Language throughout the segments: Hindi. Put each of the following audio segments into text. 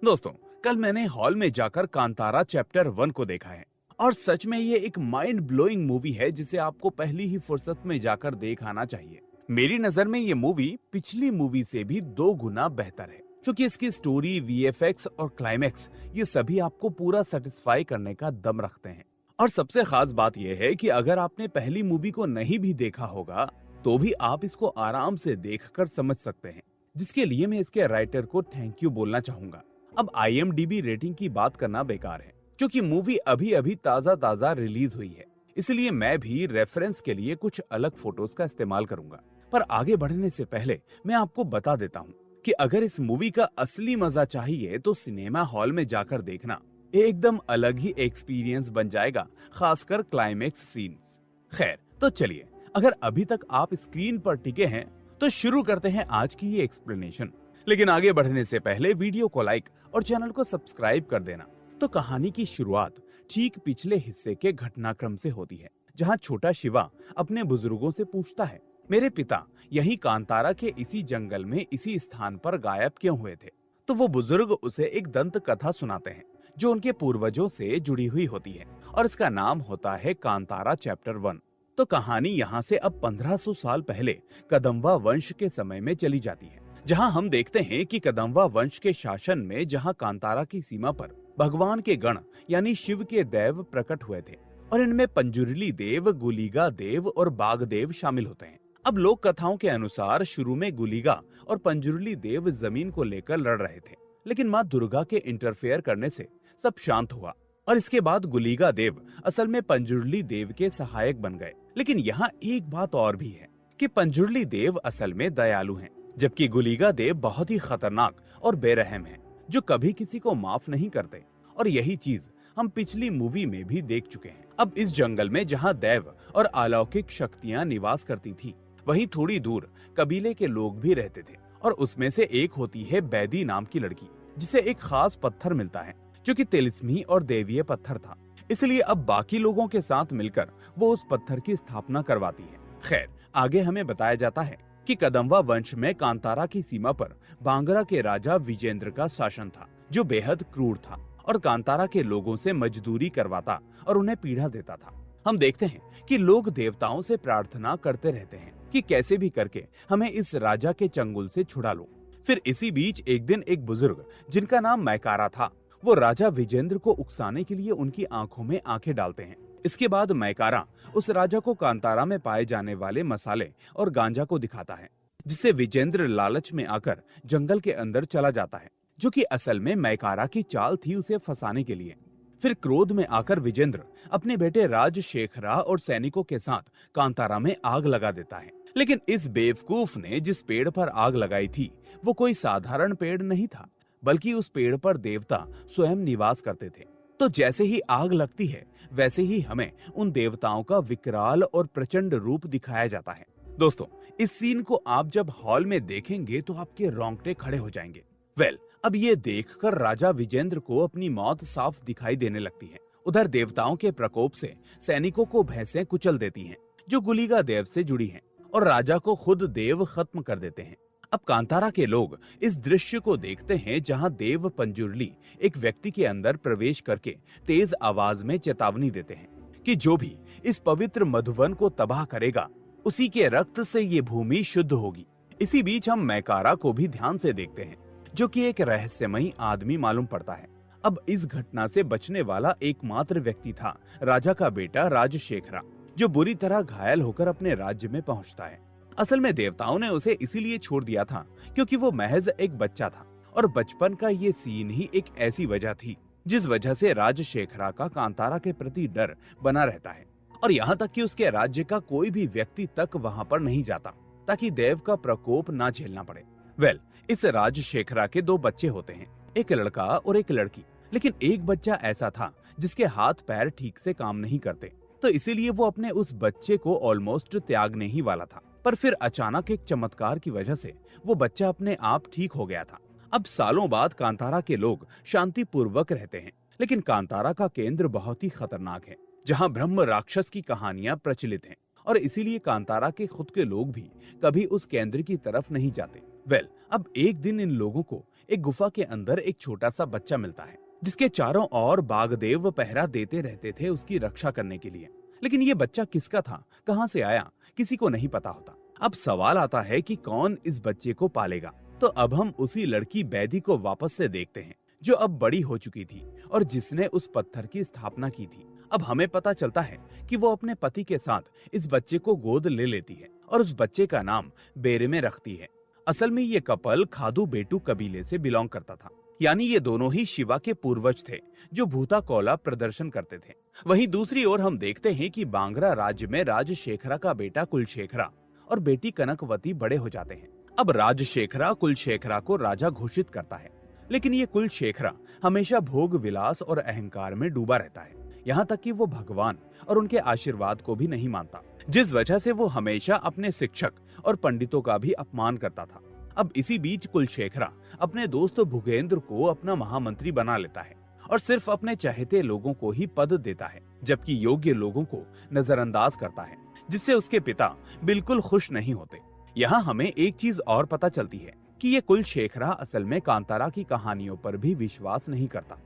दोस्तों, कल मैंने हॉल में जाकर कांतारा चैप्टर 1 को देखा है और सच में ये एक माइंड ब्लोइंग मूवी है जिसे आपको पहली ही फुर्सत में जाकर देख आना चाहिए। मेरी नजर में ये मूवी पिछली मूवी से भी 2 गुना बेहतर है, क्योंकि इसकी स्टोरी, वीएफएक्स और क्लाइमैक्स ये सभी आपको पूरा सेटिस्फाई करने का दम रखते हैं। और सबसे खास बात यह है कि अगर आपने पहली मूवी को नहीं भी देखा होगा तो भी आप इसको आराम से देखकर समझ सकते हैं, जिसके लिए मैं इसके राइटर को थैंक यू बोलना चाहूंगा। अब IMDb रेटिंग की बात करना बेकार है, क्योंकि मूवी अभी अभी ताजा रिलीज हुई है, इसलिए मैं भी रेफरेंस के लिए कुछ अलग फोटोज का इस्तेमाल करूंगा। पर आगे बढ़ने से पहले मैं आपको बता देता हूँ कि अगर इस मूवी का असली मजा चाहिए तो सिनेमा हॉल में जाकर देखना एकदम अलग ही एक्सपीरियंस बन जाएगा, खासकर क्लाइमेक्स सीन्स। खैर, तो चलिए, अगर अभी तक आप स्क्रीन पर टिके हैं तो शुरू करते हैं आज की ये एक्सप्लेनेशन। लेकिन आगे बढ़ने से पहले वीडियो को लाइक और चैनल को सब्सक्राइब कर देना। तो कहानी की शुरुआत ठीक पिछले हिस्से के घटनाक्रम से होती है, जहां छोटा शिवा अपने बुजुर्गों से पूछता है, मेरे पिता यही कांतारा के इसी जंगल में इसी स्थान पर गायब क्यों हुए थे? तो वो बुजुर्ग उसे एक दंत कथा सुनाते हैं जो उनके पूर्वजों से जुड़ी हुई होती है, और इसका नाम होता है कांतारा चैप्टर 1। तो कहानी यहाँ से अब 1500 साल पहले कदम्बा वंश के समय में चली जाती है, जहां हम देखते हैं कि कदम्बा वंश के शासन में जहां कांतारा की सीमा पर भगवान के गण यानी शिव के देव प्रकट हुए थे, और इनमें पंजुर्ली देव, गुलिगा देव और बागदेव शामिल होते हैं। अब लोक कथाओं के अनुसार शुरू में गुलिगा और पंजुर्ली देव जमीन को लेकर लड़ रहे थे, लेकिन माँ दुर्गा के इंटरफेयर करने से सब शांत हुआ, और इसके बाद गुलिगा देव असल में पंजुर्ली देव के सहायक बन गए। लेकिन यहाँ एक बात और भी है कि पंजुर्ली देव असल में दयालु हैं, जबकि गुलिगा देव बहुत ही खतरनाक और बेरहम हैं, जो कभी किसी को माफ नहीं करते। और यही चीज हम पिछली मूवी में भी देख चुके हैं। अब इस जंगल में जहां दैव और अलौकिक शक्तियां निवास करती थी, वहीं थोड़ी दूर कबीले के लोग भी रहते थे, और उसमें से एक होती है बैदी नाम की लड़की, जिसे एक खास पत्थर मिलता है जो कि तिलिस्मी और देवीय पत्थर था। इसलिए अब बाकी लोगों के साथ मिलकर वो उस पत्थर की स्थापना करवाती है। खैर, आगे हमें बताया जाता है कि कदम्बा वंश में कांतारा की सीमा पर बांगरा के राजा विजेंद्र का शासन था, जो बेहद क्रूर था और कांतारा के लोगों से मजदूरी करवाता और उन्हें पीड़ा देता था। हम देखते हैं कि लोग देवताओं से प्रार्थना करते रहते हैं कि कैसे भी करके हमें इस राजा के चंगुल से छुड़ा लो। फिर इसी बीच एक दिन एक बुजुर्ग जिनका नाम मैकारा था, वो राजा विजेंद्र को उकसाने के लिए उनकी आंखों में आंखें डालते हैं। इसके बाद मैकारा उस राजा को कांतारा में पाए जाने वाले मसाले और गांजा को दिखाता है, जिससे विजेंद्र लालच में आकर जंगल के अंदर चला जाता है, जो कि असल में मैकारा की चाल थी उसे फंसाने के लिए। फिर क्रोध में आकर विजेंद्र अपने बेटे राजशेखरा और सैनिकों के साथ कांतारा में आग लगा देता है। लेकिन इस बेवकूफ ने जिस पेड़ पर आग लगाई थी वो कोई साधारण पेड़ नहीं था, बल्कि उस पेड़ पर देवता स्वयं निवास करते थे। तो जैसे ही आग लगती है, वैसे ही हमें उन देवताओं का विकराल और प्रचंड रूप दिखाया जाता है। दोस्तों, इस सीन को आप जब हॉल में देखेंगे तो आपके रोंगटे खड़े हो जाएंगे। अब ये देखकर राजा विजेंद्र को अपनी मौत साफ दिखाई देने लगती है। उधर देवताओं के प्रकोप से सैनिकों को भैंसें कुचल देती हैं, जो गुलिगा देव से जुड़ी हैं, और राजा को खुद देव खत्म कर देते हैं। अब कांतारा के लोग इस दृश्य को देखते हैं, जहां देव पंजुर्ली एक व्यक्ति के अंदर प्रवेश करके तेज आवाज में चेतावनी देते हैं कि जो भी इस पवित्र मधुवन को तबाह करेगा, उसी के रक्त से ये भूमि शुद्ध होगी। इसी बीच हम मैकारा को भी ध्यान से देखते हैं, जो कि एक रहस्यमयी आदमी मालूम पड़ता है। अब इस घटना से बचने वाला एकमात्र व्यक्ति था राजा का बेटा राजशेखरा, जो बुरी तरह घायल होकर अपने राज्य में पहुंचता है। असल में देवताओं ने उसे इसीलिए छोड़ दिया था क्योंकि वो महज एक बच्चा था, और बचपन का ये सीन ही एक ऐसी वजह थी जिस वजह से राजशेखरा का कांतारा के प्रति डर बना रहता है, और यहाँ तक कि उसके राज्य का कोई भी व्यक्ति तक वहाँ पर नहीं जाता ताकि देव का प्रकोप ना झेलना पड़े। इस राजशेखरा के 2 बच्चे होते हैं, एक लड़का और एक लड़की। लेकिन एक बच्चा ऐसा था जिसके हाथ पैर ठीक से काम नहीं करते, तो इसीलिए वो अपने उस बच्चे को ऑलमोस्ट त्यागने ही वाला था। पर फिर अचानक एक चमत्कार की वजह से वो बच्चा अपने आप ठीक हो गया था। अब सालों बाद कांतारा के लोग शांति पूर्वक रहते हैं, लेकिन कांतारा का केंद्र बहुत ही खतरनाक है, जहां ब्रह्म राक्षस की कहानियां प्रचलित हैं, और इसीलिए कांतारा के खुद के लोग भी कभी उस केंद्र की तरफ नहीं जाते। अब एक दिन इन लोगों को एक गुफा के अंदर एक छोटा सा बच्चा मिलता है जिसके चारों ओर बागदेव पहरा देते रहते थे उसकी रक्षा करने के लिए। लेकिन ये बच्चा किसका था, कहां से आया, किसी को नहीं पता होता। अब सवाल आता है कि कौन इस बच्चे को पालेगा। तो अब हम उसी लड़की बैदी को वापस से देखते हैं जो अब बड़ी हो चुकी थी और जिसने उस पत्थर की स्थापना की थी। अब हमें पता चलता है कि वो अपने पति के साथ इस बच्चे को गोद ले लेती है और उस बच्चे का नाम बेरमे रखती है। असल में ये कपल खादू बेटू कबीले से बिलोंग करता था, यानी ये दोनों ही शिवा के पूर्वज थे जो भूता कोला प्रदर्शन करते थे। वहीं दूसरी ओर हम देखते हैं कि बांग्रा राज्य में राजशेखरा का बेटा कुलशेखरा और बेटी कनकवती बड़े हो जाते हैं। अब राजशेखरा कुलशेखरा को राजा घोषित करता है, लेकिन ये कुलशेखरा हमेशा भोग विलास और अहंकार में डूबा रहता है, यहाँ तक कि वो भगवान और उनके आशीर्वाद को भी नहीं मानता, जिस वजह से वो हमेशा अपने शिक्षक और पंडितों का भी अपमान करता था। अब इसी बीच कुलशेखरा अपने दोस्त भुगेंद्र को अपना महामंत्री बना लेता है और सिर्फ अपने चाहते लोगों को ही पद देता है, जबकि योग्य लोगों को नजरअंदाज करता है, जिससे उसके पिता बिल्कुल खुश नहीं होते। यहाँ हमें एक चीज और पता चलती है कि ये कुलशेखरा असल में कांतारा की कहानियों पर भी विश्वास नहीं करता।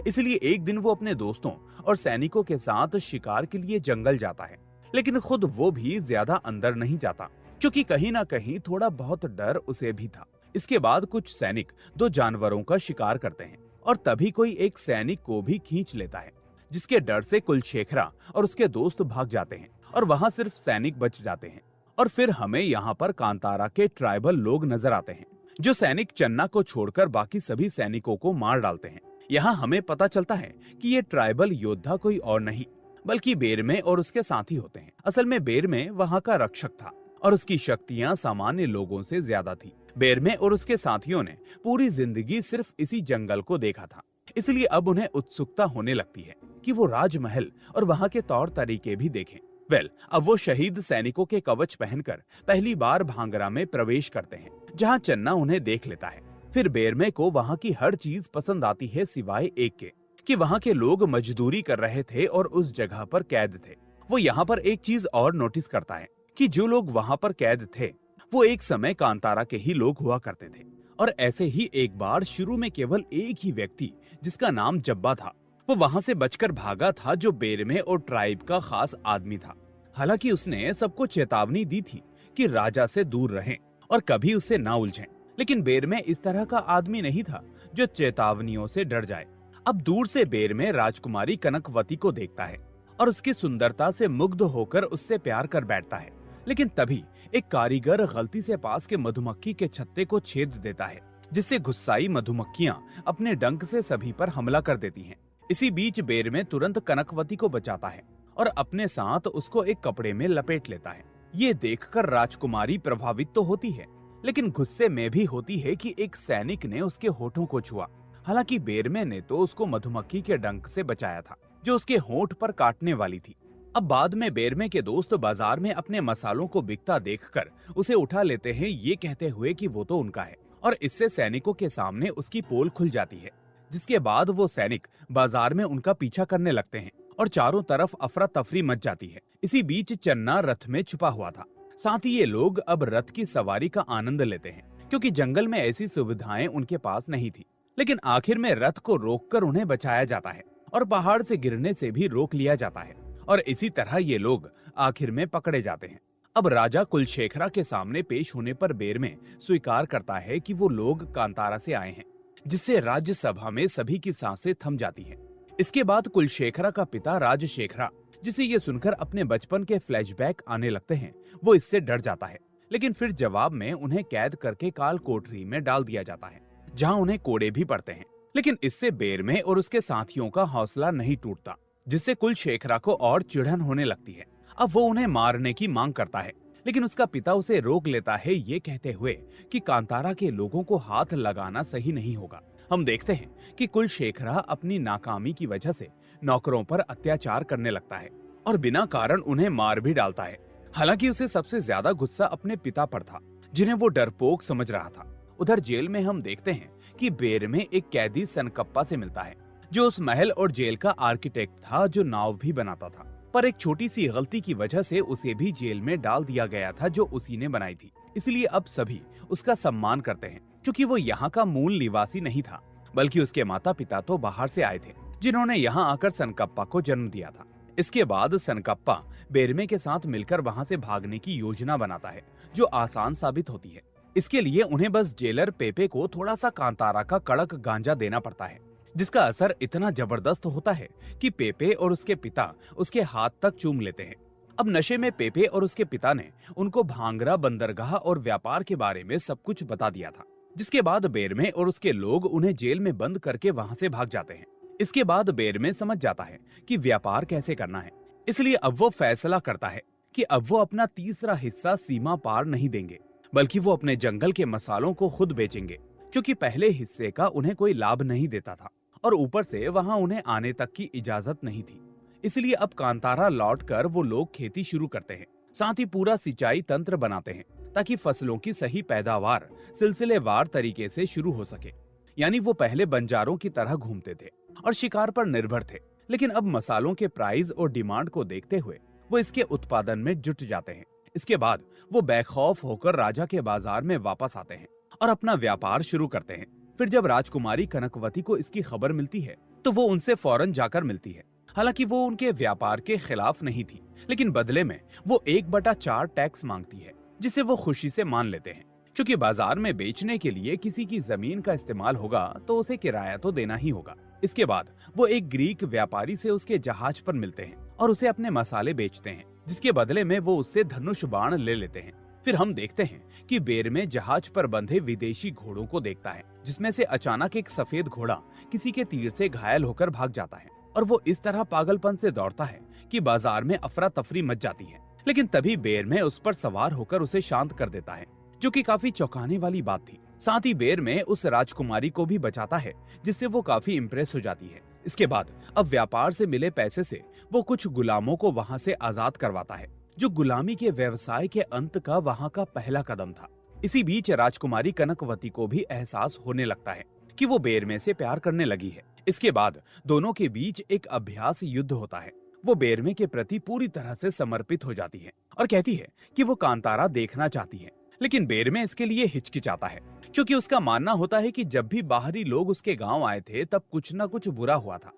इसलिए एक दिन वो अपने दोस्तों और सैनिकों के साथ शिकार के लिए जंगल जाता है, लेकिन खुद वो भी ज्यादा अंदर नहीं जाता क्योंकि कहीं ना कहीं थोड़ा बहुत डर उसे भी था। इसके बाद कुछ सैनिक दो जानवरों का शिकार करते हैं और तभी कोई एक सैनिक को भी खींच लेता है, जिसके डर से कुलशेखरा और उसके दोस्त भाग जाते हैं और वहां सिर्फ सैनिक बच जाते हैं। और फिर हमें यहाँ पर कांतारा के ट्राइबल लोग नजर आते हैं जो सैनिक चन्ना को छोड़कर बाकी सभी सैनिकों को मार डालते हैं। यहाँ हमें पता चलता है कि ये ट्राइबल योद्धा कोई और नहीं बल्कि बेरमे और उसके साथी होते हैं। असल में बेरमे वहाँ का रक्षक था और उसकी शक्तियाँ सामान्य लोगों से ज्यादा थी। बेरमे और उसके साथियों ने पूरी जिंदगी सिर्फ इसी जंगल को देखा था, इसलिए अब उन्हें उत्सुकता होने लगती है कि वो राजमहल और वहाँ के तौर तरीके भी देखें। अब वो शहीद सैनिकों के कवच पहनकर पहली बार भांगरा में प्रवेश करते हैं, जहाँ चन्ना उन्हें देख लेता है। फिर बेरमे को वहाँ की हर चीज पसंद आती है सिवाय एक के कि वहाँ के लोग मजदूरी कर रहे थे और उस जगह पर कैद थे। वो यहाँ पर एक चीज और नोटिस करता है कि जो लोग वहाँ पर कैद थे वो एक समय कांतारा के ही लोग हुआ करते थे। और ऐसे ही एक बार शुरू में केवल एक ही व्यक्ति जिसका नाम जब्बा था वो वहाँ से बचकर भागा था, जो बेरमे और ट्राइब का खास आदमी था। हालांकि उसने सबको चेतावनी दी थी कि राजा से दूर रहें और कभी उससे ना उलझें, लेकिन बेरमे इस तरह का आदमी नहीं था जो चेतावनियों से डर जाए। अब दूर से बेरमे राजकुमारी कनकवती को देखता है और उसकी सुंदरता से मुग्ध होकर उससे प्यार कर बैठता है। लेकिन तभी एक कारीगर गलती से पास के मधुमक्खी के छत्ते को छेद देता है, जिससे गुस्साई मधुमक्खियां अपने डंक से सभी पर हमला कर देती हैं। इसी बीच बेरमे तुरंत कनकवती को बचाता है और अपने साथ उसको एक कपड़े में लपेट लेता है। ये देखकर राजकुमारी प्रभावित तो होती है, लेकिन गुस्से में भी होती है कि एक सैनिक ने उसके होठों को छुआ। हालांकि बेरमे ने तो उसको मधुमक्खी के डंक से बचाया था जो उसके होंठ पर काटने वाली थी। अब बाद में बेरमे के दोस्त बाजार में अपने मसालों को बिकता देखकर उसे उठा लेते हैं, ये कहते हुए कि वो तो उनका है, और इससे सैनिकों के सामने उसकी पोल खुल जाती है। जिसके बाद वो सैनिक बाजार में उनका पीछा करने लगते हैं और चारों तरफ अफरा तफरी मच जाती है। इसी बीच चन्ना रथ में छुपा हुआ था। साथ ही ये लोग अब रथ की सवारी का आनंद लेते हैं, क्योंकि जंगल में ऐसी सुविधाएं उनके पास नहीं थी। लेकिन आखिर में रथ को रोककर उन्हें बचाया जाता है और पहाड़ से गिरने से भी रोक लिया जाता है, और इसी तरह ये लोग आखिर में पकड़े जाते हैं। अब राजा कुलशेखरा के सामने पेश होने पर बेरमे स्वीकार करता है कि वो लोग कांतारा से आए हैं, जिससे राज्यसभा में सभी की सांसें थम जाती हैं। इसके बाद कुलशेखरा का पिता राजशेखरा, जिसे ये सुनकर अपने बचपन के फ्लैशबैक आने लगते हैं, वो इससे डर जाता है। लेकिन फिर जवाब में उन्हें कैद करके काल कोठरी में डाल दिया जाता है, जहां उन्हें कोड़े भी पड़ते हैं। लेकिन इससे बेरमे और उसके साथियों का हौसला नहीं टूटता, जिससे कुलशेखरा को और चिढ़न होने लगती है। अब वो उन्हें मारने की मांग करता है, लेकिन उसका पिता उसे रोक लेता है, ये कहते हुए कि कांतारा के लोगों को हाथ लगाना सही नहीं होगा। हम देखते हैं कि कुलशेखरा अपनी नाकामी की वजह से नौकरों पर अत्याचार करने लगता है और बिना कारण उन्हें मार भी डालता है। हालांकि उसे सबसे ज्यादा गुस्सा अपने पिता पर था, जिन्हें वो डरपोक समझ रहा था। उधर जेल में हम देखते हैं कि बेरमे एक कैदी सनकप्पा से मिलता है, जो उस महल और जेल का आर्किटेक्ट था, जो नाव भी बनाता था। पर एक छोटी सी गलती की वजह से उसे भी जेल में डाल दिया गया था, जो उसी ने बनाई थी। इसलिए अब सभी उसका सम्मान करते हैं क्योंकि वो यहाँ का मूल निवासी नहीं था, बल्कि उसके माता पिता तो बाहर से आए थे, जिन्होंने यहाँ आकर सनकप्पा को जन्म दिया था। इसके बाद सनकप्पा बेरमे के साथ मिलकर वहाँ से भागने की योजना बनाता है, जो आसान साबित होती है। इसके लिए उन्हें बस जेलर पेपे को थोड़ा सा कांतारा का कड़क गांजा देना पड़ता है, जिसका असर इतना जबरदस्त होता है कि पेपे और उसके पिता उसके हाथ तक चूम लेते हैं। अब नशे में पेपे और उसके पिता ने उनको भांगरा बंदरगाह और व्यापार के बारे में सब कुछ बता दिया था, जिसके बाद बेरमे और उसके लोग उन्हें जेल में बंद करके वहां से भाग जाते हैं। इसके बाद बेरमे समझ जाता है कि व्यापार कैसे करना है, इसलिए अब वो फैसला करता है कि अब वो अपना तीसरा हिस्सा सीमा पार नहीं देंगे, बल्कि वो अपने जंगल के मसालों को खुद बेचेंगे, क्योंकि पहले हिस्से का उन्हें कोई लाभ नहीं देता था और ऊपर से वहां उन्हें आने तक की इजाजत नहीं थी। इसलिए अब कांतारा लौटकर वो लोग खेती शुरू करते हैं, साथ ही पूरा सिंचाई तंत्र बनाते हैं ताकि फसलों की सही पैदावार सिलसिलेवार तरीके से शुरू हो सके। यानी वो पहले बंजारों की तरह घूमते थे और शिकार पर निर्भर थे, लेकिन अब मसालों के प्राइस और डिमांड को देखते हुए वो इसके उत्पादन में जुट जाते हैं। इसके बाद वो बेखौफ होकर राजा के बाजार में वापस आते हैं और अपना व्यापार शुरू करते हैं। फिर जब राजकुमारी कनकवती को इसकी खबर मिलती है तो वो उनसे फौरन जाकर मिलती है। हालांकि वो उनके व्यापार के खिलाफ नहीं थी, लेकिन बदले में वो 1/4 टैक्स मांगती है, जिसे वो खुशी से मान लेते हैं, क्योंकि बाजार में बेचने के लिए किसी की जमीन का इस्तेमाल होगा तो उसे किराया तो देना ही होगा। इसके बाद वो एक ग्रीक व्यापारी से उसके जहाज पर मिलते हैं और उसे अपने मसाले बेचते हैं, जिसके बदले में वो उससे धनुष बाण ले लेते हैं। फिर हम देखते हैं कि बेरमे जहाज पर बंधे विदेशी घोड़ों को देखता है, जिसमें से अचानक एक सफेद घोड़ा किसी के तीर से घायल होकर भाग जाता है और वो इस तरह पागलपन से दौड़ता है कि बाजार में अफरा तफरी मच जाती है। लेकिन तभी बेरमे उस पर सवार होकर उसे शांत कर देता है, जो कि काफी चौंकाने वाली बात थी। साथ ही बेरमे उस राजकुमारी को भी बचाता है, जिससे वो काफी इम्प्रेस हो जाती है। इसके बाद अब व्यापार से मिले पैसे से वो कुछ गुलामों को वहां से आजाद करवाता है, जो गुलामी के व्यवसाय के अंत का वहां का पहला कदम था। इसी बीच राजकुमारी कनकवती को भी एहसास होने लगता है कि वो बेरमे से प्यार करने लगी है। इसके बाद दोनों के बीच एक अभ्यास युद्ध होता है। वो बेरमे के प्रति पूरी तरह से समर्पित हो जाती है और कहती है कि वो कांतारा देखना चाहती है, लेकिन बेरमे इसके लिए हिचकिचाता है, क्योंकि उसका मानना होता है कि जब भी बाहरी लोग उसके गांव आए थे तब कुछ न कुछ बुरा हुआ था।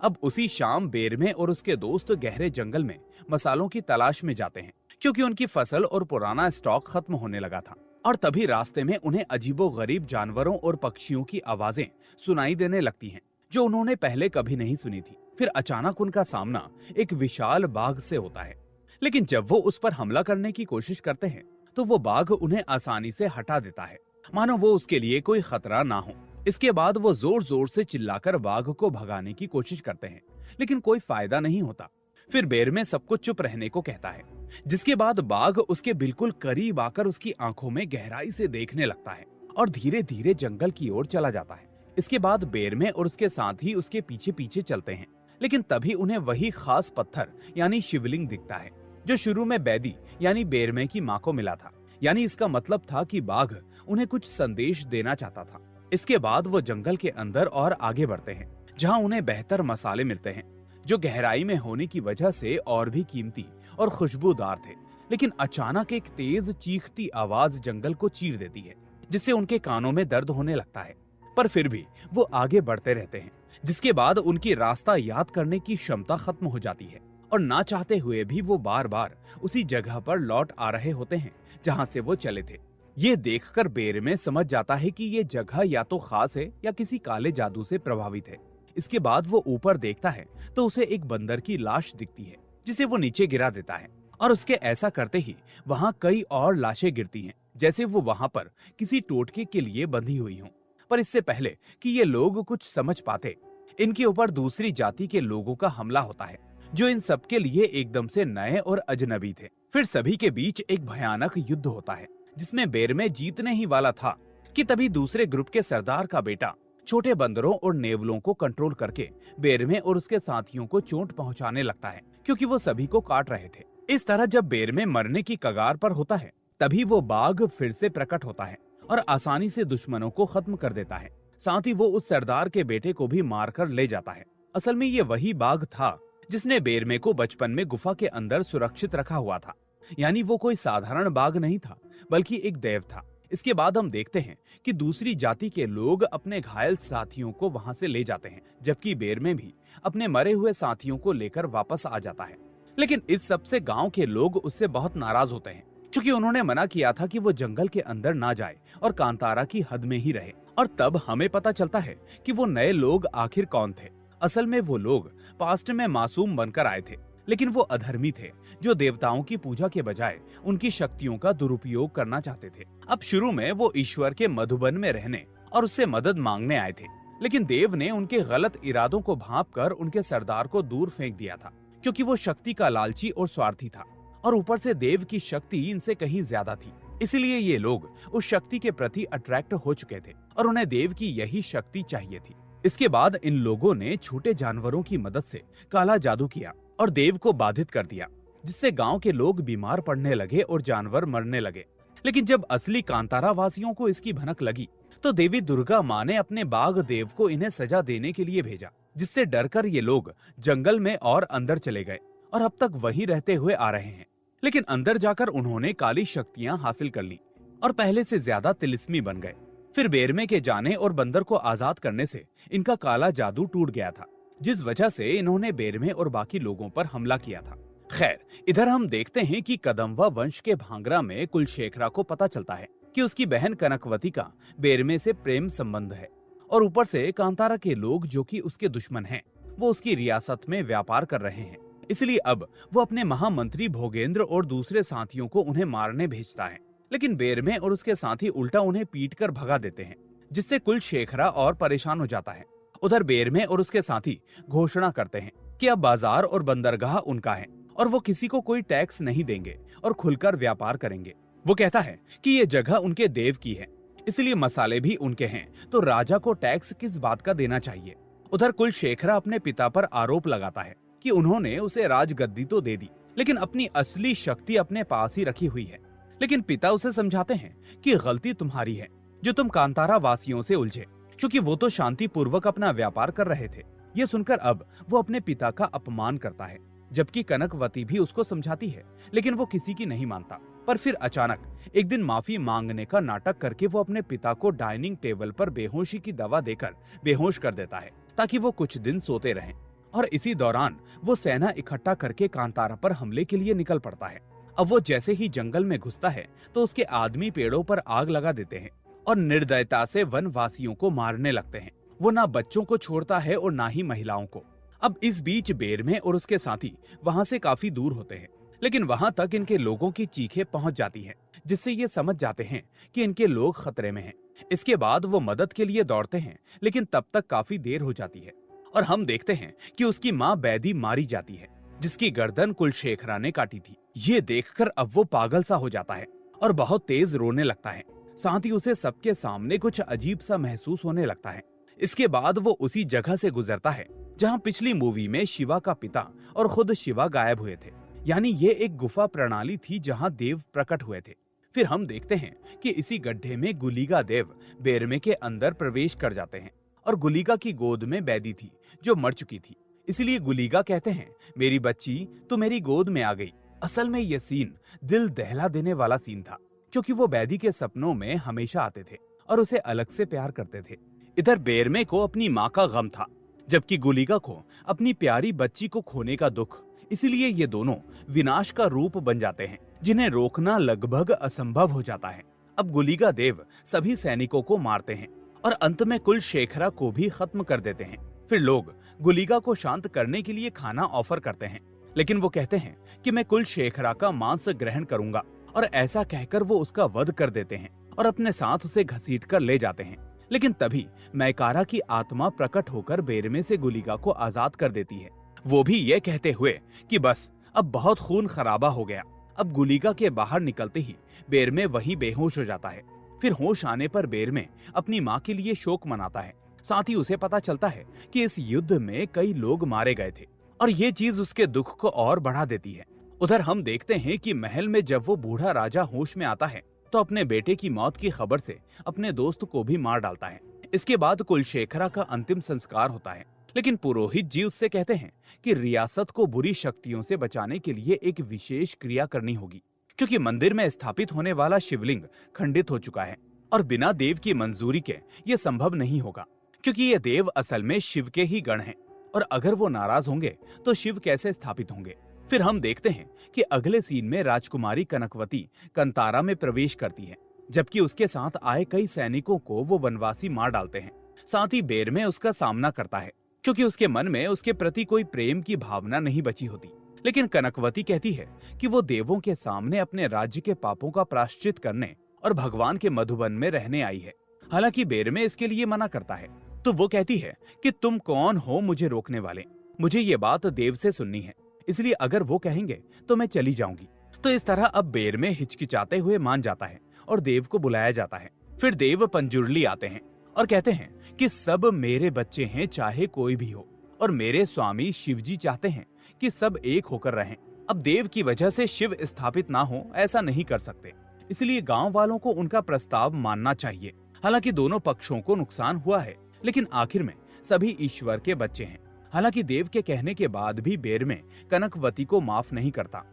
अब उसी शाम बेरमे और उसके दोस्त गहरे जंगल में मसालों की तलाश में जाते हैं, क्योंकि उनकी फसल और पुराना स्टॉक खत्म होने लगा था। और तभी रास्ते में उन्हें अजीबोगरीब जानवरों और पक्षियों की आवाजें सुनाई देने लगती हैं, जो उन्होंने पहले कभी नहीं सुनी थी। फिर अचानक उनका सामना एक विशाल बाघ से होता है, लेकिन जब वो उस पर हमला करने की कोशिश करते हैं तो वो बाघ उन्हें आसानी से हटा देता है, मानो वो उसके लिए कोई खतरा ना हो। इसके बाद वो जोर जोर से चिल्लाकर बाघ को भगाने की कोशिश करते हैं, लेकिन कोई फायदा नहीं होता। फिर बेरमे सबको चुप रहने को कहता है, जिसके बाद बाघ उसके बिल्कुल करीब आकर उसकी आंखों में गहराई से देखने लगता है और धीरे धीरे जंगल की ओर चला जाता है। इसके बाद बेरमे और उसके साथी उसके पीछे पीछे चलते हैं, लेकिन तभी उन्हें वही खास पत्थर यानी शिवलिंग दिखता है, जो शुरू में बैदी यानी बेरमे की माँ को मिला था। यानी इसका मतलब था कि बाघ उन्हें कुछ संदेश देना चाहता था। इसके बाद वो जंगल के अंदर और आगे बढ़ते हैं, जहाँ उन्हें बेहतर मसाले मिलते हैं, जो गहराई में होने की वजह से और भी कीमती और खुशबूदार थे। लेकिन अचानक एक तेज चीखती आवाज जंगल को चीर देती है, जिससे उनके कानों में दर्द होने लगता है, पर फिर भी वो आगे बढ़ते रहते हैं। जिसके बाद उनकी रास्ता याद करने की क्षमता खत्म हो जाती है और ना चाहते हुए भी वो बार बार उसी जगह पर लौट आ रहे होते हैं जहां से वो चले थे। ये देखकर बेरमे समझ जाता है कि ये जगह या तो खास है या किसी काले जादू से प्रभावित है। इसके बाद वो ऊपर देखता है तो उसे एक बंदर की लाश दिखती है, जिसे वो नीचे गिरा देता है और उसके ऐसा करते ही वहां कई और लाशें गिरती हैं, जैसे वो वहां पर किसी टोटके के लिए बंधी हुई हों। पर इससे पहले कि ये लोग कुछ समझ पाते, इनके ऊपर दूसरी जाति के लोगों का हमला होता है, जो इन सब के लिए एकदम से नए और अजनबी थे। फिर सभी के बीच एक भयानक युद्ध होता है, जिसमें बेरमे जीतने ही वाला था कि तभी दूसरे ग्रुप के सरदार का बेटा छोटे बंदरों और नेवलों को कंट्रोल करके बेरमे और उसके साथियों को चोट पहुंचाने लगता है, क्योंकि वो सभी को काट रहे थे। इस तरह जब बेरमे मरने की कगार पर होता है, तभी वो बाघ फिर से प्रकट होता है और आसानी से दुश्मनों को खत्म कर देता है। साथ ही वो उस सरदार के बेटे को भी मारकर ले जाता है। असल में ये वही बाघ था जिसने बेरमे को बचपन में गुफा के अंदर सुरक्षित रखा हुआ था। यानी वो कोई साधारण बाघ नहीं था, बल्कि एक देव था। इसके बाद हम देखते हैं कि दूसरी जाति के लोग अपने घायल साथियों को वहां से ले जाते हैं, जबकि बेरमे भी अपने मरे हुए साथियों को लेकर वापस आ जाता है। लेकिन इस सब से गांव के लोग उससे बहुत नाराज होते हैं, क्योंकि उन्होंने मना किया था कि वो जंगल के अंदर ना जाए और कांतारा की हद में ही रहे। और तब हमें पता चलता है कि वो नए लोग आखिर कौन थे। असल में वो लोग पास्ट में मासूम बनकर आए थे, लेकिन वो अधर्मी थे जो देवताओं की पूजा के बजाय उनकी शक्तियों का दुरुपयोग करना चाहते थे। अब शुरू में वो ईश्वर के मधुबन में रहने और उससे मदद मांगने आए थे, लेकिन देव ने उनके गलत इरादों को भांपकर उनके सरदार को दूर फेंक दिया था, क्योंकि वो शक्ति का लालची और स्वार्थी था। और ऊपर से देव की शक्ति इनसे कहीं ज्यादा थी, इसलिए ये लोग उस शक्ति के प्रति अट्रैक्ट हो चुके थे और उन्हें देव की यही शक्ति चाहिए थी। इसके बाद इन लोगों ने छोटे जानवरों की मदद से काला जादू किया और देव को बाधित कर दिया, जिससे गांव के लोग बीमार पड़ने लगे और जानवर मरने लगे। लेकिन जब असली कांतारा वासियों को इसकी भनक लगी तो देवी दुर्गा माँ ने अपने बाघ देव को इन्हें सजा देने के लिए भेजा, जिससे डरकर ये लोग जंगल में और अंदर चले गए और अब तक वहीं रहते हुए आ रहे हैं। लेकिन अंदर जाकर उन्होंने काली शक्तियां हासिल कर ली और पहले से ज्यादा तिलिस्मी बन गए। फिर बेरमे के जाने और बंदर को आजाद करने से इनका काला जादू टूट गया था, जिस वजह से इन्होंने बेरमे और बाकी लोगों पर हमला किया था। खैर, इधर हम देखते हैं कि कदम्वा वंश के भांगरा में कुलशेखरा को पता चलता है कि उसकी बहन कनकवती का बेरमे से प्रेम संबंध है, और ऊपर से कांतारा के लोग जो कि उसके दुश्मन हैं, वो उसकी रियासत में व्यापार कर रहे हैं। इसलिए अब वो अपने महामंत्री भोगेंद्र और दूसरे साथियों को उन्हें मारने भेजता है। लेकिन बेरमे और उसके साथी उल्टा उन्हें पीटकर भगा देते हैं, जिससे कुलशेखरा और परेशान हो जाता है। उधर बेरमे और उसके साथी घोषणा करते हैं कि अब बाजार और बंदरगाह उनका है और वो किसी को कोई टैक्स नहीं देंगे और खुलकर व्यापार करेंगे। वो कहता है कि ये जगह उनके देव की है, इसलिए मसाले भी उनके हैं, तो राजा को टैक्स किस बात का देना चाहिए। उधर कुलशेखरा अपने पिता पर आरोप लगाता है कि उन्होंने उसे राजगद्दी तो दे दी, लेकिन अपनी असली शक्ति अपने पास ही रखी हुई है। लेकिन पिता उसे समझाते हैं कि गलती तुम्हारी है जो तुम कांतारा वासियों से उलझे, क्योंकि वो तो शांति पूर्वक अपना व्यापार कर रहे थे। ये सुनकर अब वो अपने पिता का अपमान करता है, जबकि कनकवती भी उसको समझाती है, लेकिन वो किसी की नहीं मानता। पर फिर अचानक एक दिन माफी मांगने का नाटक करके वो अपने पिता को डाइनिंग टेबल पर बेहोशी की दवा देकर बेहोश कर देता है, ताकि वो कुछ दिन सोते रहें। और इसी दौरान वो सेना इकट्ठा करके कांतारा पर हमले के लिए निकल पड़ता है। अब वो जैसे ही जंगल में घुसता है तो उसके आदमी पेड़ों पर आग लगा देते हैं और निर्दयता से वनवासियों को मारने लगते हैं। वो ना बच्चों को छोड़ता है और ना ही महिलाओं को। अब इस बीच बेरमे और उसके साथी वहां से काफी दूर होते हैं, लेकिन वहां तक इनके लोगों की चीखें पहुंच जाती हैं, जिससे ये समझ जाते हैं कि इनके लोग खतरे में हैं। इसके बाद वो मदद के लिए दौड़ते हैं, लेकिन तब तक काफी देर हो जाती है और हम देखते हैं कि उसकी माँ बैदी मारी जाती है, जिसकी गर्दन कुलशेखरा ने काटी थी। ये देखकर अब वो पागल सा हो जाता है और बहुत तेज रोने लगता है। साथ ही उसे सबके सामने कुछ अजीब सा महसूस होने लगता है। इसके बाद वो उसी जगह से गुजरता है जहां पिछली मूवी में शिवा का पिता और खुद शिवा गायब हुए थे, यानी ये एक गुफा प्रणाली थी जहां देव प्रकट हुए थे। फिर हम देखते हैं कि इसी गड्ढे में गुलिगा देव बेरमे के अंदर प्रवेश कर जाते हैं और गुलिगा की गोद में बैदी थी जो मर चुकी थी। इसलिए गुलिगा कहते हैं, मेरी बच्ची तो मेरी गोद में आ गई। असल में यह सीन दिल दहला देने वाला सीन था, क्योंकि वो बैदी के सपनों में हमेशा आते थे और उसे अलग से प्यार करते थे। इधर बेरमे को अपनी माँ का गम था, जबकि गुलिगा को अपनी प्यारी बच्ची को खोने का दुख। इसलिए ये दोनों विनाश का रूप बन जाते हैं, जिन्हें रोकना लगभग असंभव हो जाता है। अब गुलिगा देव सभी सैनिकों को मारते हैं और अंत में कुलशेखरा को भी खत्म कर देते हैं। फिर लोग गुलिगा को शांत करने के लिए खाना ऑफर करते हैं, लेकिन वो कहते हैं कि मैं कुलशेखरा का मांस ग्रहण करूंगा, और ऐसा कहकर वो उसका वध कर देते हैं और अपने साथ उसे घसीट कर ले जाते हैं। लेकिन तभी मैकारा की आत्मा प्रकट होकर बेरमे से गुलिगा को आजाद कर देती है, वो भी ये कहते हुए कि बस अब बहुत खून खराबा हो गया। अब गुलिगा के बाहर निकलते ही बेरमे वहीं बेहोश हो जाता है। फिर होश आने पर बेरमे अपनी माँ के लिए शोक मनाता है। साथ ही उसे पता चलता है कि इस युद्ध में कई लोग मारे गए थे और ये चीज उसके दुख को और बढ़ा देती है। उधर हम देखते हैं कि महल में जब वो बूढ़ा राजा होश में आता है तो अपने बेटे की मौत की खबर से अपने दोस्त को भी मार डालता है। इसके बाद कुलशेखरा का अंतिम संस्कार होता है, लेकिन पुरोहित जी उससे कहते हैं कि रियासत को बुरी शक्तियों से बचाने के लिए एक विशेष क्रिया करनी होगी, क्योंकि मंदिर में स्थापित होने वाला शिवलिंग खंडित हो चुका है और बिना देव की मंजूरी के ये संभव नहीं होगा, क्योंकि ये देव असल में शिव के ही गण हैं और अगर वो नाराज होंगे तो शिव कैसे स्थापित होंगे। फिर हम देखते हैं कि अगले सीन में राजकुमारी कनकवती कंतारा में प्रवेश करती है, जबकि उसके साथ आए कई सैनिकों को वो वनवासी मार डालते हैं। साथ ही बेर में उसका सामना करता है, क्योंकि उसके मन में उसके प्रति कोई प्रेम की भावना नहीं बची होती। लेकिन कनकवती कहती है कि वो देवों के सामने अपने राज्य के पापों का प्रायश्चित करने और भगवान के मधुबन में रहने आई है। हालांकि बेर में इसके लिए मना करता है, तो वो कहती है कि तुम कौन हो मुझे रोकने वाले, मुझे ये बात देव से सुननी है, इसलिए अगर वो कहेंगे तो मैं चली जाऊंगी। तो इस तरह अब बेर में हिचकिचाते हुए मान जाता है और देव को बुलाया जाता है। फिर देव पंजुर्ली आते हैं और कहते हैं कि सब मेरे बच्चे हैं, चाहे कोई भी हो, और मेरे स्वामी शिवजी चाहते हैं कि सब एक होकर रहें। अब देव की वजह से शिव स्थापित ना हो ऐसा नहीं कर सकते, इसलिए गांव वालों को उनका प्रस्ताव मानना चाहिए। हालांकि दोनों पक्षों को नुकसान हुआ है, लेकिन आखिर में सभी ईश्वर के बच्चे हैं। हालांकि देव के कहने के बाद भी बेर में कनकवती को माफ नहीं करता।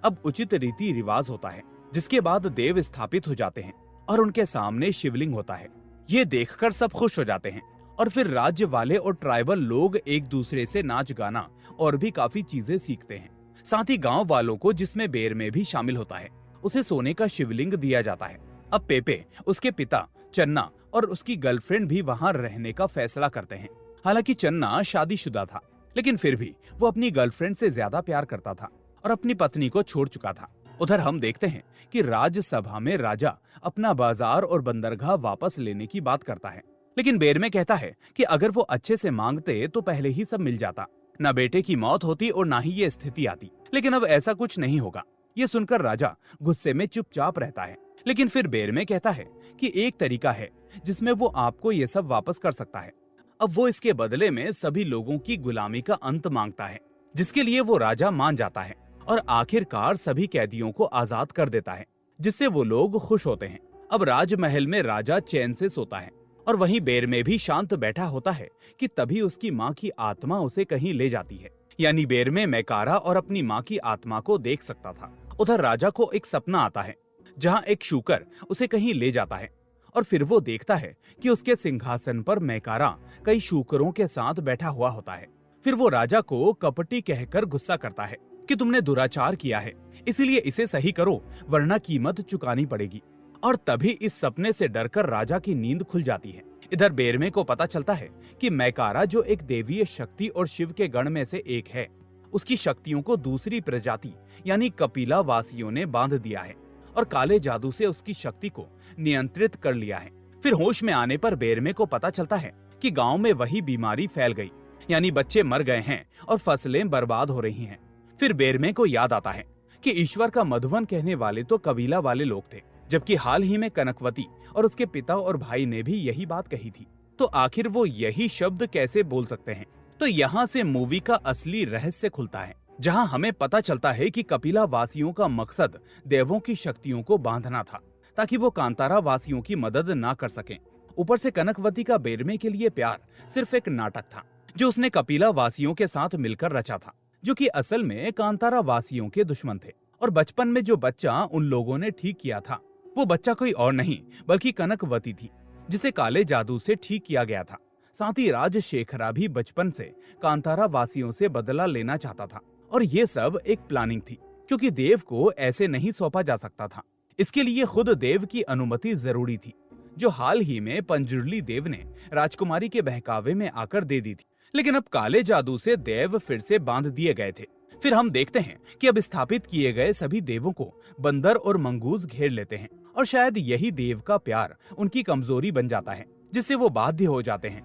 अब उचित रीति रिवाज होता है, जिसके बाद देव स्थापित हो जाते हैं और उनके सामने शिवलिंग होता है। ये देखकर सब खुश हो जाते हैं और फिर राज्य वाले और ट्राइबल लोग एक दूसरे से नाच गाना और भी काफी चीजें सीखते हैं। साथ ही गांव वालों को, जिसमें बेर में भी शामिल होता है, उसे सोने का शिवलिंग दिया जाता है। अब पेपे, उसके पिता चन्ना और उसकी गर्लफ्रेंड भी वहां रहने का फैसला करते हैं। हालांकि चन्ना शादीशुदा था, लेकिन फिर भी वो अपनी गर्लफ्रेंड से ज्यादा प्यार करता था और अपनी पत्नी को छोड़ चुका था। उधर हम देखते हैं कि राज्यसभा में राजा अपना बाजार और बंदरगाह वापस लेने की बात करता है, लेकिन बेर में कहता है कि अगर वो अच्छे से मांगते तो पहले ही सब मिल जाता, न बेटे की मौत होती और ना ही ये स्थिति आती। लेकिन अब ऐसा कुछ नहीं होगा। ये सुनकर राजा गुस्से में चुपचाप रहता है, लेकिन फिर बेर में कहता है कि एक तरीका है जिसमें वो आपको ये सब वापस कर सकता है। अब वो इसके बदले में सभी लोगों की गुलामी का अंत मांगता है, जिसके लिए वो राजा मान जाता है और आखिरकार सभी कैदियों को आजाद कर देता है, जिससे वो लोग खुश होते हैं। अब राजमहल में राजा चैन से सोता है और वहीं बेर में भी शांत बैठा होता है कि तभी उसकी माँ की आत्मा उसे कहीं ले जाती है। यानी बेर में मैकारा और अपनी माँ की आत्मा को देख सकता था। उधर राजा को एक सपना आता है जहाँ एक शूकर उसे कहीं ले जाता है और फिर वो देखता है कि उसके सिंहासन पर मैकारा कई शूकरों के साथ बैठा हुआ होता है। फिर वो राजा को कपटी कहकर गुस्सा करता है कि तुमने दुराचार किया है, इसीलिए इसे सही करो वरना कीमत चुकानी पड़ेगी। और तभी इस सपने से डरकर राजा की नींद खुल जाती है। इधर बेरमे को पता चलता है कि मैकारा, जो एक देवीय शक्ति और शिव के गण में से एक है, उसकी शक्तियों को दूसरी प्रजाति यानी कपिला वासियों ने बांध दिया है और काले जादू से उसकी शक्ति को नियंत्रित कर लिया है। फिर होश में आने पर बेरमे को पता चलता है कि गांव में वही बीमारी फैल गई, यानी बच्चे मर गए हैं और फसलें बर्बाद हो रही हैं। फिर बेरमे को याद आता है कि ईश्वर का मधुवन कहने वाले तो कबीला वाले लोग थे, जबकि हाल ही में कनकवती और उसके पिता और भाई ने भी यही बात कही थी। तो आखिर वो यही शब्द कैसे बोल सकते हैं? तो यहाँ से मूवी का असली रहस्य खुलता है, जहाँ हमें पता चलता है कि कपिला वासियों का मकसद देवों की शक्तियों को बांधना था, ताकि वो कांतारा वासियों की मदद ना कर सकें। ऊपर से कनकवती का बेरमे के लिए प्यार सिर्फ एक नाटक था, जो उसने कपिला वासियों के साथ मिलकर रचा था, जो कि असल में कांतारा वासियों के दुश्मन थे। और बचपन में जो बच्चा उन लोगों ने ठीक किया था, वो बच्चा कोई और नहीं बल्कि कनकवती थी, जिसे काले जादू से ठीक किया गया था। साथ ही राजशेखरा भी बचपन से कांतारा वासियों से बदला लेना चाहता था, और ये सब एक प्लानिंग थी, क्योंकि देव को ऐसे नहीं सौंपा जा सकता था। इसके लिए खुद देव की अनुमति जरूरी थी, जो हाल ही में पंजुर्ली देव ने राजकुमारी के बहकावे में आकर दे दी थी। लेकिन अब काले जादू से देव फिर से बांध दिए गए थे। फिर हम देखते हैं कि अब स्थापित किए गए सभी देवों को बंदर और मंगूस घेर लेते हैं, और शायद यही देव का प्यार उनकी कमजोरी बन जाता है, जिससे वो बाध्य हो जाते हैं।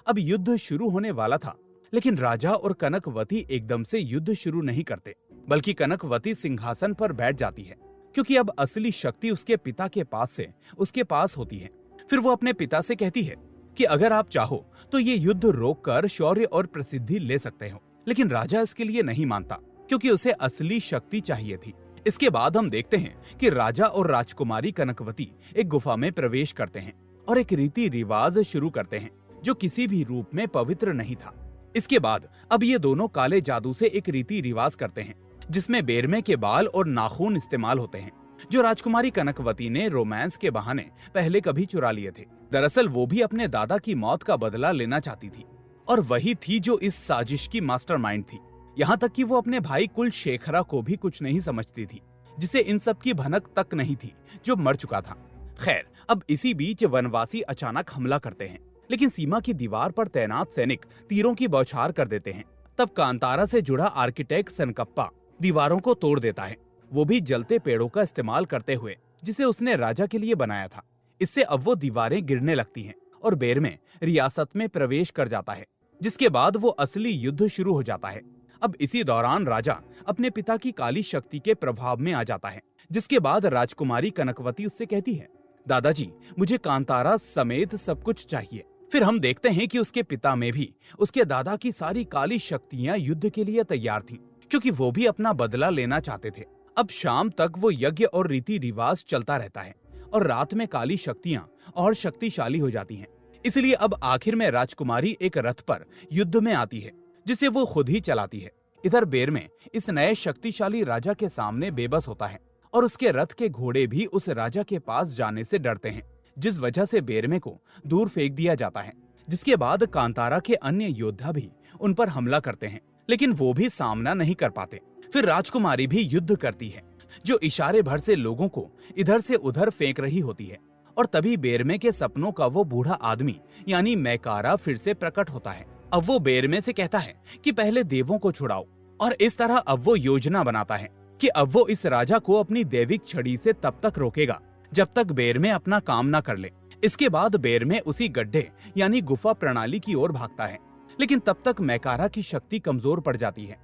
अब युद्ध शुरू होने वाला था, लेकिन राजा और कनकवती एकदम से युद्ध शुरू नहीं करते, बल्कि कनकवती सिंहासन पर बैठ जाती है, क्योंकि अब असली शक्ति उसके पिता के पास से उसके पास होती है। फिर वो अपने पिता से कहती है कि अगर आप चाहो तो ये युद्ध रोककर शौर्य और प्रसिद्धि ले सकते हो। लेकिन राजा इसके लिए नहीं मानता, क्योंकि उसे असली शक्ति चाहिए थी। इसके बाद हम देखते हैं कि राजा और राजकुमारी कनकवती एक गुफा में प्रवेश करते हैं और एक रीति रिवाज शुरू करते हैं, जो किसी भी रूप में पवित्र नहीं था। इसके बाद अब ये दोनों काले जादू से एक रीति रिवाज करते हैं, जिसमें बेरमे के बाल और नाखून इस्तेमाल होते हैं, जो राजकुमारी कनकवती ने रोमांस के बहाने पहले कभी चुरा लिए थे। दरअसल वो भी अपने दादा की मौत का बदला लेना चाहती थी, और वही थी जो इस साजिश की मास्टरमाइंड थी। यहाँ तक कि वो अपने भाई कुलशेखरा को भी कुछ नहीं समझती थी, जिसे इन सब की भनक तक नहीं थी, जो मर चुका था। खैर, अब इसी बीच वनवासी अचानक हमला करते हैं, लेकिन सीमा की दीवार पर तैनात सैनिक तीरों की बौछार कर देते हैं। तब कांतारा से जुड़ा आर्किटेक्ट सनकप्पा दीवारों को तोड़ देता है, वो भी जलते पेड़ों का इस्तेमाल करते हुए, जिसे उसने राजा के लिए बनाया था। इससे अब वो दीवारें गिरने लगती हैं और बेरमे रियासत में प्रवेश कर जाता है, जिसके बाद वो असली युद्ध शुरू हो जाता है। अब इसी दौरान राजा अपने पिता की काली शक्ति के प्रभाव में आ जाता है, जिसके बाद राजकुमारी कनकवती उससे कहती है, दादाजी, मुझे कांतारा समेत सब कुछ चाहिए। फिर हम देखते हैं कि उसके पिता में भी उसके दादा की सारी काली शक्तियां युद्ध के लिए तैयार थीं, क्योंकि वो भी अपना बदला लेना चाहते थे। अब शाम तक वो यज्ञ और रीति रिवाज चलता रहता है, और रात में काली शक्तियां और शक्तिशाली हो जाती हैं। इसलिए अब आखिर में राजकुमारी एक रथ पर युद्ध में आती है, जिसे वो खुद ही चलाती है। इधर बेरमे इस नए शक्तिशाली राजा के सामने बेबस होता है, और उसके रथ के घोड़े भी उस राजा के पास जाने से डरते हैं, जिस वजह से बेरमे को दूर फेंक दिया जाता है। जिसके बाद कांतारा के अन्य योद्धा भी उन पर हमला करते हैं, लेकिन वो भी सामना नहीं कर पाते। फिर राजकुमारी भी युद्ध करती है, जो इशारे भर से लोगों को इधर से उधर फेंक रही होती है। और तभी बेरमे के सपनों का वो बूढ़ा आदमी यानी मैकारा फिर से प्रकट होता है। अब वो बेरमे से कहता है कि पहले देवों को छुड़ाओ, और इस तरह अब वो योजना बनाता है कि अब वो इस राजा को अपनी दैविक छड़ी से तब तक रोकेगा जब तक बेरमे अपना काम न कर ले। इसके बाद बेरमे उसी गड्ढे यानी गुफा प्रणाली की ओर भागता है, लेकिन तब तक मैकारा की शक्ति कमजोर पड़ जाती है,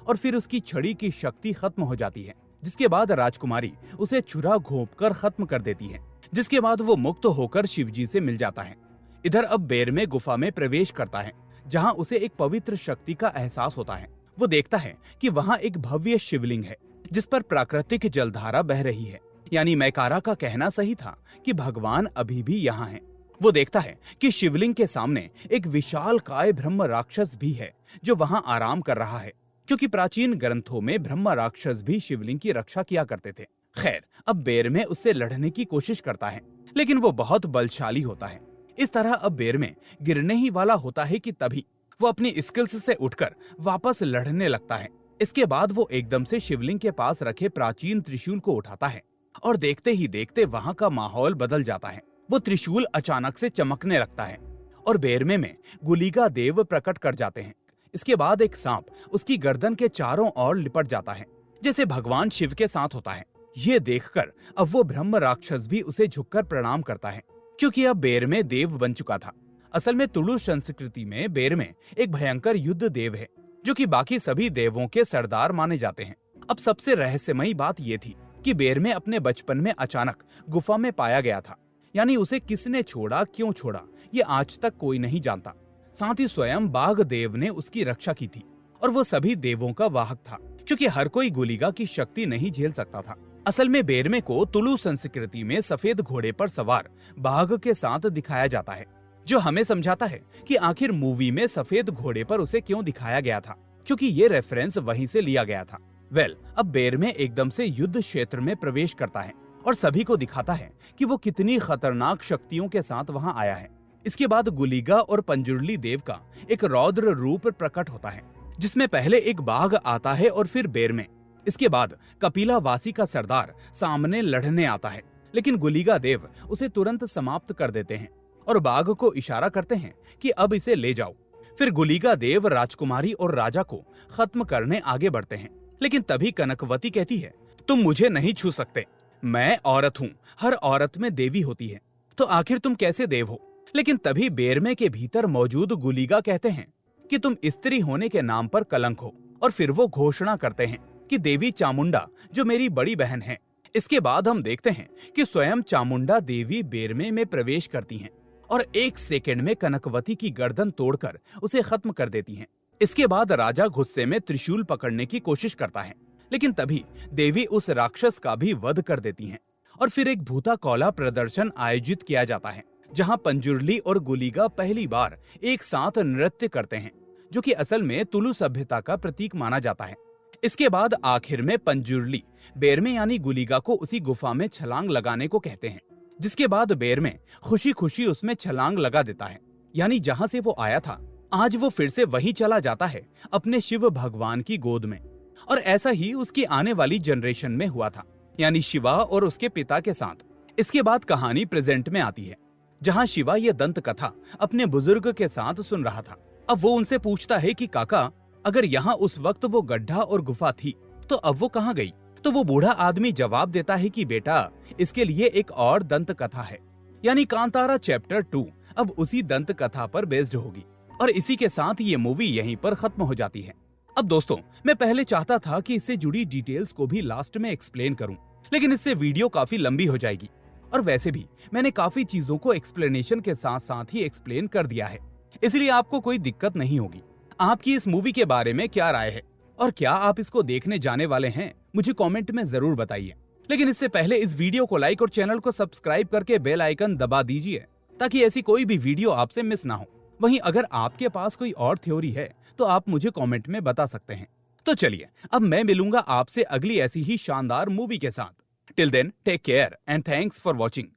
और फिर उसकी छड़ी की शक्ति खत्म हो जाती है। जिसके बाद राजकुमारी उसे छुरा घोंपकर खत्म कर देती है, जिसके बाद वो मुक्त होकर शिवजी से मिल जाता है। इधर अब बेरमे गुफा में प्रवेश करता है, जहाँ उसे एक पवित्र शक्ति का एहसास होता है। वो देखता है कि वहाँ एक भव्य शिवलिंग है, जिस पर प्राकृतिक जलधारा बह रही है। यानी मैकारा का कहना सही था कि भगवान अभी भी यहाँ हैं। वो देखता है कि शिवलिंग के सामने एक विशाल काय ब्रह्म राक्षस भी है, जो वहाँ आराम कर रहा है, क्योंकि प्राचीन ग्रंथों में ब्रह्म राक्षस भी शिवलिंग की रक्षा किया करते थे। खैर, अब बेरमे उससे लड़ने की कोशिश करता है, लेकिन वो बहुत बलशाली होता है। इस तरह अब बेरमे गिरने ही वाला होता है कि तभी वो अपनी स्किल्स से उठकर वापस लड़ने लगता है। इसके बाद वो एकदम से शिवलिंग के पास रखे प्राचीन त्रिशूल को उठाता है, और देखते ही देखते वहां का माहौल बदल जाता है। वो त्रिशूल अचानक से चमकने लगता है, और बेरमे में गुलिका देव प्रकट कर जाते हैं। इसके बाद एक सांप उसकी गर्दन के चारों ओर लिपट जाता है, जैसे भगवान शिव के साथ होता है। ये देखकर अब वो ब्रह्म राक्षस भी उसे झुककर प्रणाम करता है, क्योंकि अब बेरमे देव बन चुका था। असल में तुलु संस्कृति में बेरमे एक भयंकर युद्ध देव है, जो कि बाकी सभी देवों के सरदार माने जाते हैं। अब सबसे रहस्यमयी बात ये थी कि बेरमे अपने बचपन में अचानक गुफा में पाया गया था। यानी उसे किसने छोड़ा, क्यों छोड़ा, ये आज तक कोई नहीं जानता। साथ ही स्वयं बाघ देव ने उसकी रक्षा की थी, और वो सभी देवों का वाहक था, क्योंकि हर कोई गुलिगा की शक्ति नहीं झेल सकता था। असल में बेरमे को तुलु संस्कृति में सफेद घोड़े पर सवार बाघ के साथ दिखाया जाता है, जो हमें समझाता है कि आखिर मूवी में सफेद घोड़े पर उसे क्यों दिखाया गया था, क्योंकि ये रेफरेंस वहीं से लिया गया था। अब बेरमे एकदम से युद्ध क्षेत्र में प्रवेश करता है, और सभी को दिखाता है कि वो कितनी खतरनाक शक्तियों के साथ वहां आया है। इसके बाद गुलिगा और पंजुर्ली देव का एक रौद्र रूप प्रकट होता है, जिसमें पहले एक बाघ आता है और फिर बेरमे। इसके बाद कपिला वासी का सरदार सामने लड़ने आता है, लेकिन गुलिगा देव उसे तुरंत समाप्त कर देते हैं और बाघ को इशारा करते हैं कि अब इसे ले जाओ। फिर गुलिगा देव राजकुमारी और राजा को खत्म करने आगे बढ़ते हैं, लेकिन तभी कनकवती कहती है, तुम मुझे नहीं छू सकते, मैं औरत हूँ, हर औरत में देवी होती है, तो आखिर तुम कैसे देव हो। लेकिन तभी बेरमे के भीतर मौजूद गुलिगा कहते हैं कि तुम स्त्री होने के नाम पर कलंक हो, और फिर वो घोषणा करते हैं कि देवी चामुंडा जो मेरी बड़ी बहन है। इसके बाद हम देखते हैं कि स्वयं चामुंडा देवी बेरमे में प्रवेश करती हैं और एक सेकंड में कनकवती की गर्दन तोड़कर उसे खत्म कर देती हैं। इसके बाद राजा गुस्से में त्रिशूल पकड़ने की कोशिश करता है, लेकिन तभी देवी उस राक्षस का भी वध कर देती हैं, और फिर एक भूता कौला प्रदर्शन आयोजित किया जाता है, जहां पंजुर्ली और गुलिगा पहली बार एक साथ नृत्य करते हैं, जो कि असल में तुलु सभ्यता का प्रतीक माना जाता है। इसके बाद आखिर में पंजुर्ली बेरमे यानी गुलिगा को उसी गुफा में छलांग लगाने को कहते हैं, जिसके बाद बेरमे खुशी खुशी उसमें छलांग लगा देता है। यानी जहां से वो आया था आज वो फिर से वहीं चला जाता है, अपने शिव भगवान की गोद में। और ऐसा ही उसकी आने वाली जनरेशन में हुआ था, यानी शिवा और उसके पिता के साथ। इसके बाद कहानी प्रेजेंट में आती है, जहां शिवा ये दंत कथा अपने बुजुर्ग के साथ सुन रहा था। अब वो उनसे पूछता है कि काका, अगर यहाँ उस वक्त वो गड्ढा और गुफा थी तो अब वो कहाँ गई? तो वो बूढ़ा आदमी जवाब देता है कि बेटा, इसके लिए एक और दंत कथा है, यानी कांतारा चैप्टर 2 अब उसी दंत कथा पर बेस्ड होगी। और इसी के साथ ये मूवी यहीं पर खत्म हो जाती है। अब दोस्तों, मैं पहले चाहता था कि इससे जुड़ी डिटेल्स को भी लास्ट में एक्सप्लेन करूं, लेकिन इससे वीडियो काफी लंबी हो जाएगी। और वैसे भी मैंने काफी चीजों को एक्सप्लेनेशन के साथ साथ ही एक्सप्लेन कर दिया है, इसलिए आपको कोई दिक्कत नहीं होगी। आपकी इस मूवी के बारे में क्या राय है और क्या आप इसको देखने जाने वाले हैं, मुझे कमेंट में जरूर बताइए। लेकिन इससे पहले इस वीडियो को लाइक और चैनल को सब्सक्राइब करके बेल आइकन दबा दीजिए, ताकि ऐसी कोई भी वीडियो आपसे मिस ना हो। वहीं अगर आपके पास कोई और थ्योरी है तो आप मुझे कमेंट में बता सकते हैं। तो चलिए, अब मैं मिलूंगा आपसे अगली ऐसी ही शानदार मूवी के साथ। Till then, take care and thanks for watching.